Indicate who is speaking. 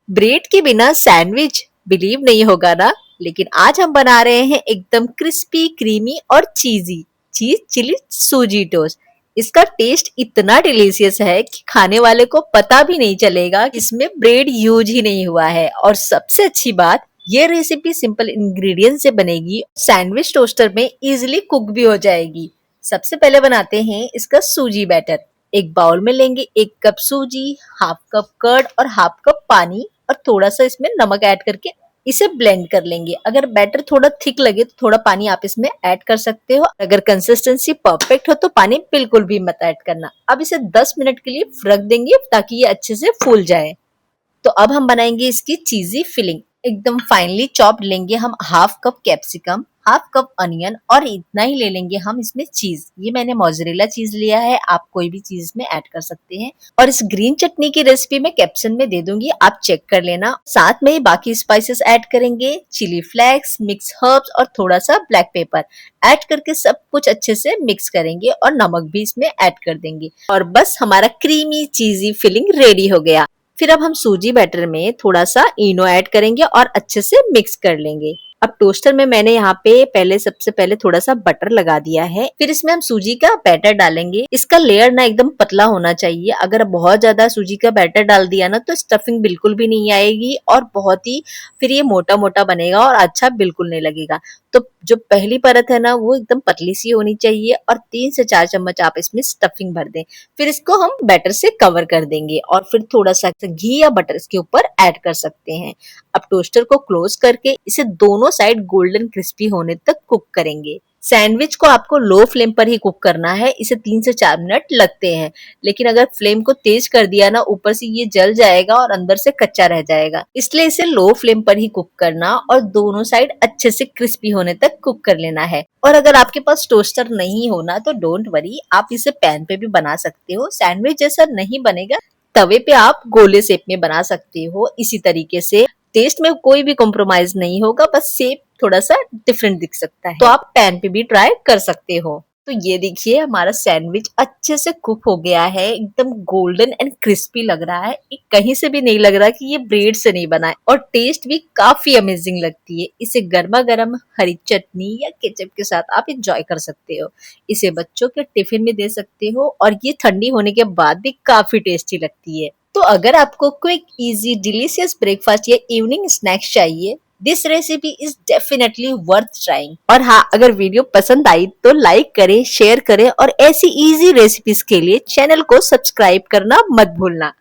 Speaker 1: Bread के बिना sandwich, believe नहीं होगा ना। लेकिन आज हम बना रहे हैं एकदम क्रिस्पी, क्रीमी और चीजी चीज चिली सूजी टोस्ट। इसका टेस्ट इतना डिलीशियस है कि खाने वाले को पता भी नहीं चलेगा कि इसमें ब्रेड यूज ही नहीं हुआ है। और सबसे अच्छी बात, ये रेसिपी सिंपल इंग्रेडिएंट से बनेगी, सैंडविच टोस्टर में इजीली कुक भी हो जाएगी। सबसे पहले बनाते हैं इसका सूजी बैटर। एक बाउल में लेंगे 1 कप सूजी, हाफ कप कर्ड और हाफ कप पानी और थोड़ा सा इसमें नमक ऐड करके इसे ब्लेंड कर लेंगे। अगर बैटर थोड़ा थिक लगे तो थोड़ा पानी आप इसमें ऐड कर सकते हो। अगर कंसिस्टेंसी परफेक्ट हो तो पानी बिल्कुल भी मत ऐड करना। अब इसे 10 मिनट के लिए रख देंगे ताकि ये अच्छे से फूल जाए। तो अब हम बनाएंगे इसकी चीजी फिलिंग। एकदम फाइनली चॉप्ड लेंगे हम half cup capsicum, half cup onion और इतना ही ले लेंगे हम इसमें चीज। ये मैंने मोज़रेला चीज लिया है, आप कोई भी चीज में ऐड कर सकते हैं। और इस ग्रीन चटनी की रेसिपी मैं कैप्शन में दे दूंगी, आप चेक कर लेना। साथ में ही बाकी स्पाइसेस ऐड करेंगे, चिली फ्लेक्स, मिक्स हर्ब्स और थोड़ा सा ब्लैक पेपर ऐड करके सब कुछ अच्छे से मिक्स करेंगे और नमक भी इसमें ऐड कर देंगे। और बस हमारा क्रीमी चीजी फिलिंग रेडी हो गया। फिर अब हम सूजी बैटर में थोड़ा सा इनो ऐड करेंगे और अच्छे से मिक्स कर लेंगे। अब टोस्टर में मैंने यहाँ पे सबसे पहले थोड़ा सा बटर लगा दिया है। फिर इसमें हम सूजी का बैटर डालेंगे। इसका लेयर ना एकदम पतला होना चाहिए। अगर बहुत ज्यादा सूजी का बैटर डाल दिया ना तो स्टफिंग बिल्कुल भी नहीं आएगी और बहुत ही फिर ये मोटा मोटा बनेगा और अच्छा बिल्कुल नहीं लगेगा। तो जो पहली परत है ना वो एकदम पतली सी होनी चाहिए और 3 से 4 चम्मच आप इसमें स्टफिंग भर दें। फिर इसको हम बैटर से कवर कर देंगे और फिर थोड़ा सा घी या बटर इसके ऊपर ऐड कर सकते हैं। अब टोस्टर को क्लोज करके इसे दोनों साइड गोल्डन क्रिस्पी होने तक कुक करेंगे। सैंडविच को आपको लो फ्लेम पर ही कुक करना है, इसे 3 से 4 मिनट लगते हैं। लेकिन अगर फ्लेम को तेज कर दिया ना ऊपर से ये जल जाएगा और अंदर से कच्चा रह जाएगा। इसलिए इसे लो फ्लेम पर ही कुक करना और दोनों साइड अच्छे से क्रिस्पी होने तक कुक कर लेना है। और अगर आपके पास टोस्टर नहीं होना तो डोंट वरी, आप इसे पैन पे भी बना सकते हो। सैंडविच जैसा नहीं बनेगा, तवे पे आप गोले शेप में बना सकते हो। इसी तरीके से टेस्ट में कोई भी कॉम्प्रोमाइज नहीं होगा, बस शेप थोड़ा सा डिफरेंट दिख सकता है। तो आप पैन पे भी ट्राई कर सकते हो। तो ये देखिए हमारा सैंडविच अच्छे से कुक हो गया है, एकदम गोल्डन एंड क्रिस्पी लग रहा है। कहीं से भी नहीं लग रहा कि ये ब्रेड से नहीं बना है और टेस्ट भी काफी अमेजिंग लगती है। इसे गर्मा गर्म हरी चटनी या केचप के साथ आप इंजॉय कर सकते हो। इसे बच्चों के टिफिन में दे सकते हो और ये ठंडी होने के बाद भी काफी टेस्टी लगती है। तो अगर आपको क्विक, इजी, डिलीशियस ब्रेकफास्ट या इवनिंग स्नैक्स चाहिए, this recipe is definitely worth trying. और हाँ, अगर वीडियो पसंद आई तो लाइक करें, शेयर करें और ऐसी इजी रेसिपीज के लिए चैनल को सब्सक्राइब करना मत भूलना।